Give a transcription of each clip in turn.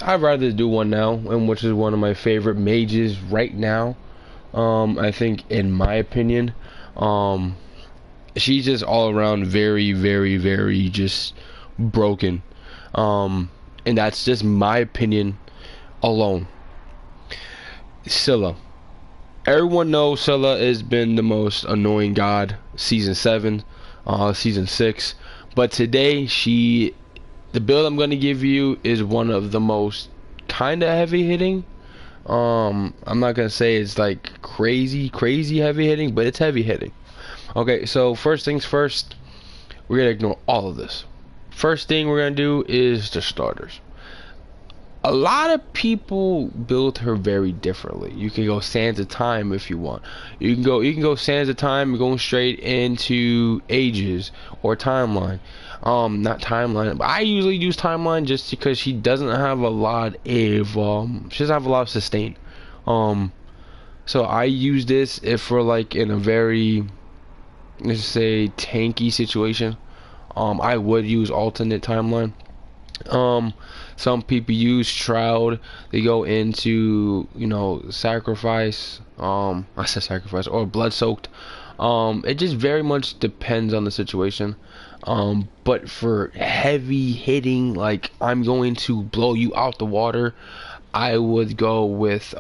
I'd rather do one now, and which is one of my favorite mages right now. I think, in my opinion, um, she's just all around very, very, very just broken. And that's just my opinion alone. Scylla. Everyone knows Scylla has been the most annoying god season 7, season 6. But today, the build I'm going to give you is one of the most kind of heavy hitting. I'm not going to say it's like crazy heavy hitting, but it's heavy hitting. Okay, so first things first, we're going to ignore all of this. First thing we're going to do is the starters. A lot of people build her very differently. You can go Sands of Time if you want. You can go Sands of Time going straight into Ages or Timeline. Not Timeline, but I usually use Timeline just because she doesn't have a lot of she doesn't have a lot of sustain. So I use this if for like in a very, let's say, tanky situation. I would use alternate Timeline. Some people use Shroud. They go into, sacrifice. I said sacrifice or blood soaked. It just very much depends on the situation. But for heavy hitting, like I'm going to blow you out the water, I would go with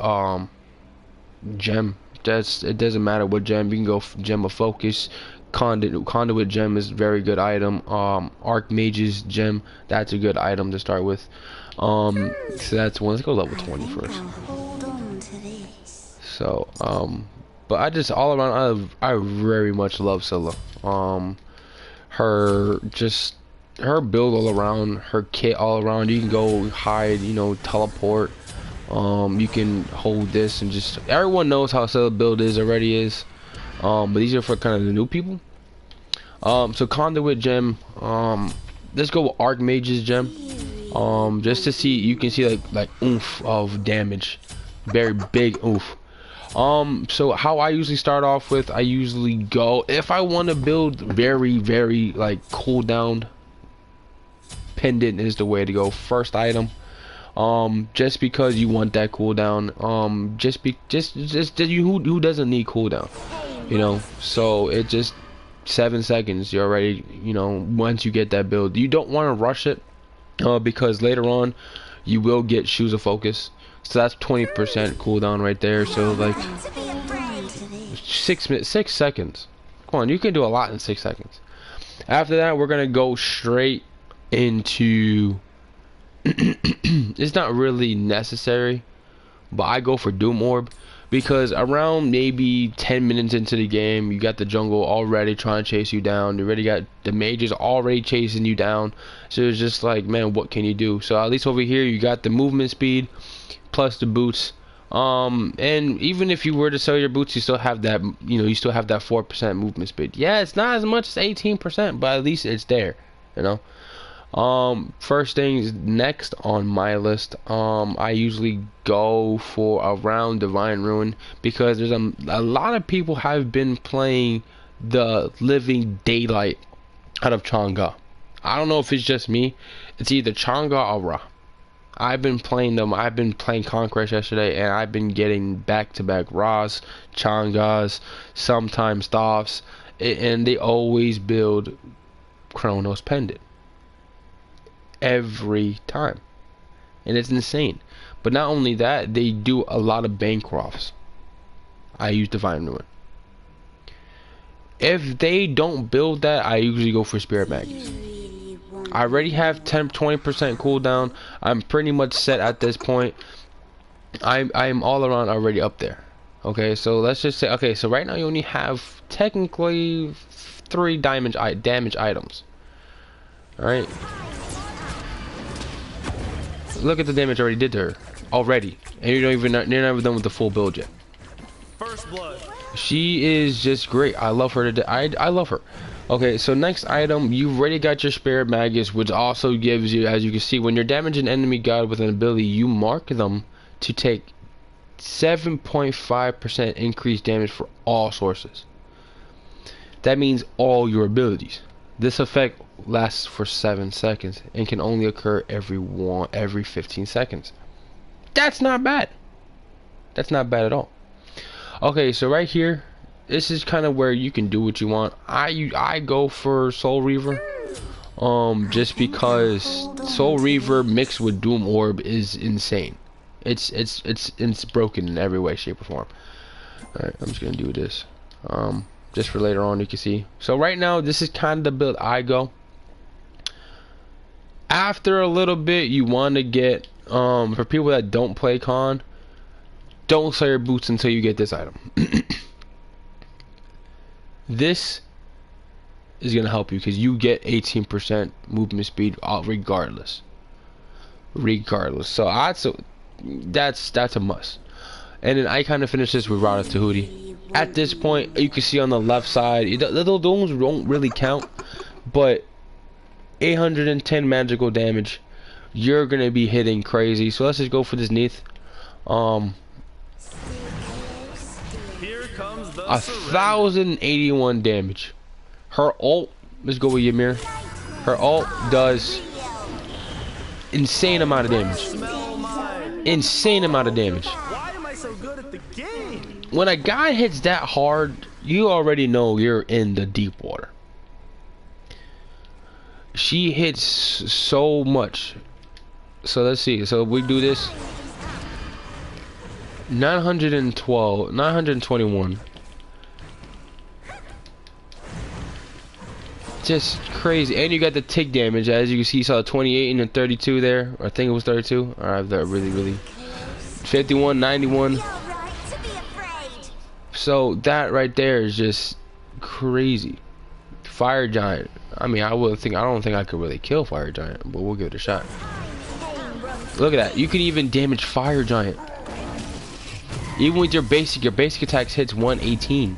gem. It doesn't matter what gem. You can go gem of focus. Conduit gem is a very good item. Archmage's gem, that's a good item to start with. So that's one. Let's go level 20 first. So but I just all around I very much love Scylla. Her build all around, her kit all around. You can go hide, teleport. You can hold this and just, everyone knows how Scylla build is. But these are for kind of the new people. So Conduit gem. Let's go with Archmage's gem. Just to see, you can see like oomph of damage, very big oomph. So how I usually start off with, I usually go, if I want to build very like cooldown, pendant is the way to go. First item. Just because you want that cooldown. Just who doesn't need cooldown? So it just 7 seconds, you're already, once you get that build, you don't want to rush it, because later on you will get Shoes of Focus, so that's 20% cooldown right there. So like 6 seconds, come on, you can do a lot in 6 seconds. After that, we're gonna go straight into it's not really necessary, but I go for Doom Orb, because around maybe 10 minutes into the game, you got the jungle already trying to chase you down. You already got the mages already chasing you down. So it's just like, man, what can you do? So at least over here, you got the movement speed plus the boots. And even if you were to sell your boots, you still have that, you still have that 4% movement speed. Yeah, it's not as much as 18%, but at least it's there, First things next on my list, I usually go for around Divine Ruin, because there's a lot of people have been playing the living daylight out of Chang'e. I don't know if it's just me. It's either Chang'e or Ra. I've been playing them. I've been playing Conquest yesterday, and I've been getting back-to-back Ra's, Chang'es, sometimes Thoths, and they always build Chronos Pendant every time, and it's insane. But not only that, they do a lot of Bancrofts. I use Divine Ruin. If they don't build that, I usually go for Spirit Magus. I already have 20% cooldown. I'm pretty much set at this point. I'm all around already up there. Okay, so let's just say, okay, so right now you only have technically 3 damage items. Alright, look at the damage I already did to her already, and you're not even done with the full build yet. First blood. She is just great. I love her to I love her. Okay, so next item, you've already got your Spirit Magus, which also gives you, as you can see, when you're damaging an enemy god with an ability, you mark them to take 7.5% increased damage for all sources. That means all your abilities, This effect lasts for 7 seconds and can only occur every 15 seconds. That's not bad. That's not bad at all. Okay, so right here, this is kind of where you can do what you want. I go for Soul Reaver, just because Soul Reaver mixed with Doom Orb is insane. It's broken in every way, shape, or form. All right, I'm just gonna do this, just for later on. You can see. So right now, this is kind of the build I go. After a little bit, you want to get for people that don't play con, don't sell your boots until you get this item. This is gonna help you because you get 18% movement speed regardless. So that's a must. And then I kind of finish this with Rod of Tahuti. At this point, you can see on the left side, the little domes don't really count, but 810 magical damage. You're gonna be hitting crazy. So let's just go for this Neath. 1081 damage. Her ult, let's go with Ymir. Her ult does insane amount of damage. Insane amount of damage. Why am I so good at the game? When a guy hits that hard, you already know you're in the deep water. She hits so much. So let's see. So we do this. 921. Just crazy. And you got the tick damage, as you can see. You saw 28 and then 32 there. I think it was 32. I have that really 51, 91. So that right there is just crazy. Fire Giant. I mean, I don't think I could really kill Fire Giant, but we'll give it a shot. Look at that. You can even damage Fire Giant. Even with your basic attacks hits 118.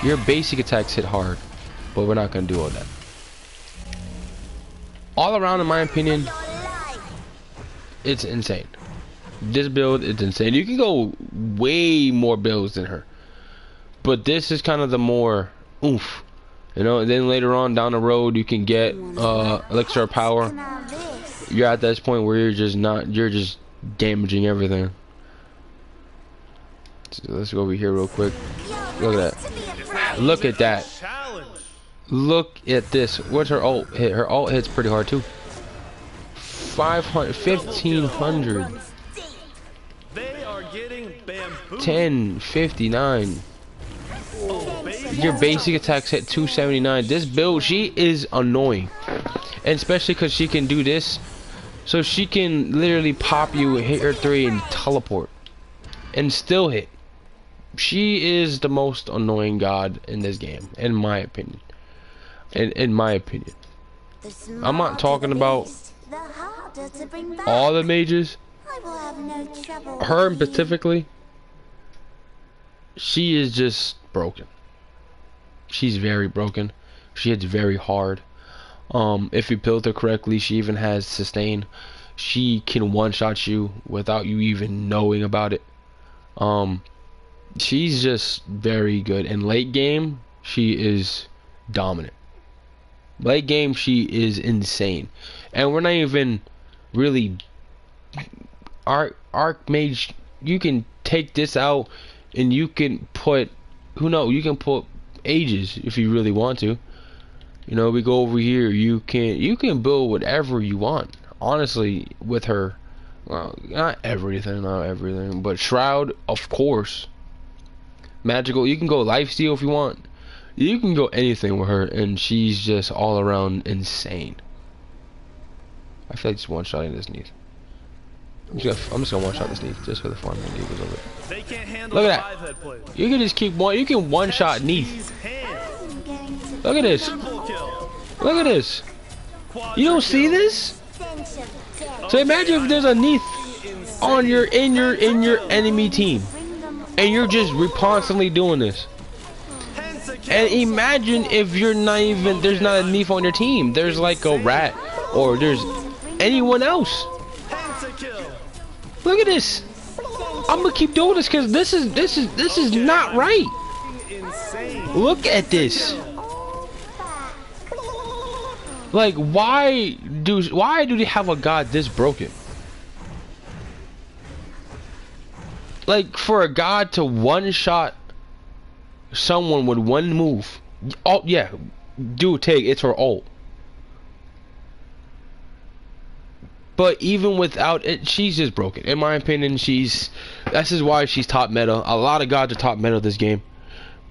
Your basic attacks hit hard, but we're not gonna do all that. All around, in my opinion, it's insane. This build is insane. You can go way more builds than her, but this is kind of the more oomph, you know. And then later on down the road, you can get Elixir of Power. You're at this point where you're just damaging everything. So let's go over here real quick. Look at that. Look at that. Look at this. What's her ult hit? Her ult hits pretty hard too. 500, 1500. 1059. Your basic attacks hit 279. This build, she is annoying, and especially because she can do this, so she can literally pop you, hit her 3, and teleport, and still hit. She is the most annoying god in this game, in my opinion. In my opinion, I'm not talking about all the mages. Her specifically, she is just broken. She's very broken. She hits very hard. If you build her correctly, she even has sustain. She can one-shot you without you even knowing about it. She's just very good. In late game, she is dominant. Late game, she is insane. And we're not even really Archmage. You can take this out and you can put, who knows, you can put Aegis if you really want to. You know, we go over here, you can build whatever you want, honestly, with her. Well, not everything, but Shroud, of course. Magical, you can go lifesteal if you want. You can go anything with her, and she's just all around insane. I feel like just one-shotting this Neath. I'm just gonna one-shot this Neath just for the fun. Look at that. You can just keep one. You can one-shot Neath. Look at this. Look at this. You don't see this? So imagine if there's a Neath on your in your enemy team, and you're just constantly doing this. And imagine if you're not even, there's not a Neath on your team. There's like a rat, or there's anyone else. Look at this. I'm gonna keep doing this because this is not right. Look at this. Like, why do they have a god this broken? Like, for a god to one-shot someone with one move. Oh yeah, dude, it's her ult. But even without it, she's just broken. In my opinion, this is why she's top meta. A lot of gods are top meta this game.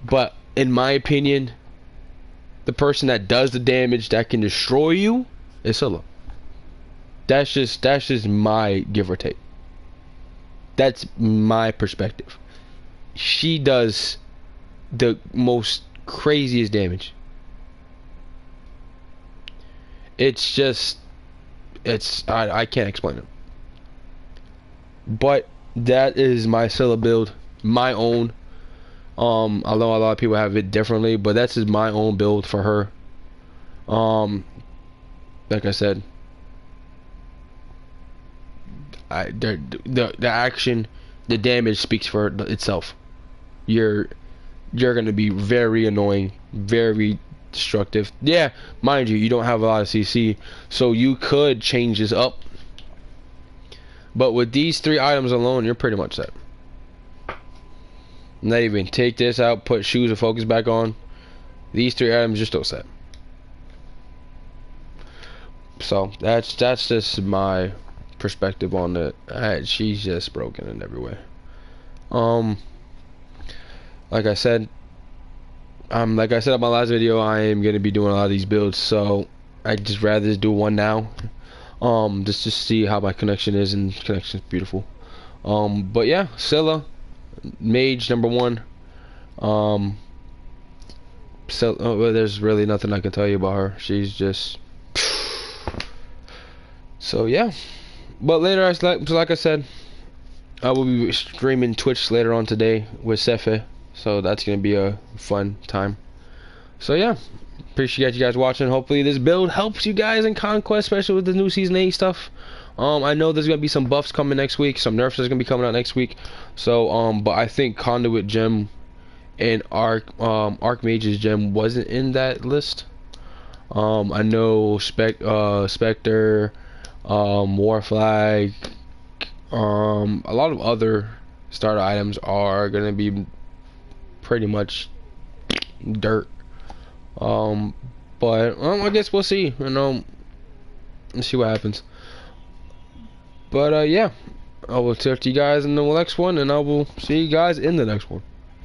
But in my opinion, the person that does the damage that can destroy you is Scylla. That's just my give or take. That's my perspective. She does the most craziest damage. It's just, I can't explain it. But that is my Scylla build, my own. Although a lot of people have it differently, but that's just my own build for her. Like I said, the action, the damage speaks for itself. You're gonna be very annoying, very destructive. Yeah, mind you, you don't have a lot of CC, so you could change this up. But with these 3 items alone, you're pretty much set. Not even take this out, put shoes and focus back on. These 3 items, you're still set. So that's just my perspective on it. She's just broken in every way. Like I said in my last video, I am gonna be doing a lot of these builds, so I just rather just do one now. Just to see how my connection is, and connection's beautiful. But yeah, Scylla, Mage number 1. Well, there's really nothing I can tell you about her. She's just so yeah. But later, like I said, I will be streaming Twitch later on today with Sefe, so that's gonna be a fun time. So yeah, appreciate you guys watching. Hopefully this build helps you guys in Conquest, especially with the new Season 8 stuff. I know there's gonna be some buffs coming next week, some nerfs is gonna be coming out next week. So but I think Conduit Gem and Archmage's Gem wasn't in that list. I know Spectre, War Flag, a lot of other starter items are gonna be pretty much dirt. But I guess we'll see. Let's see what happens. But yeah, I will talk to you guys in the next one, and I will see you guys in the next one.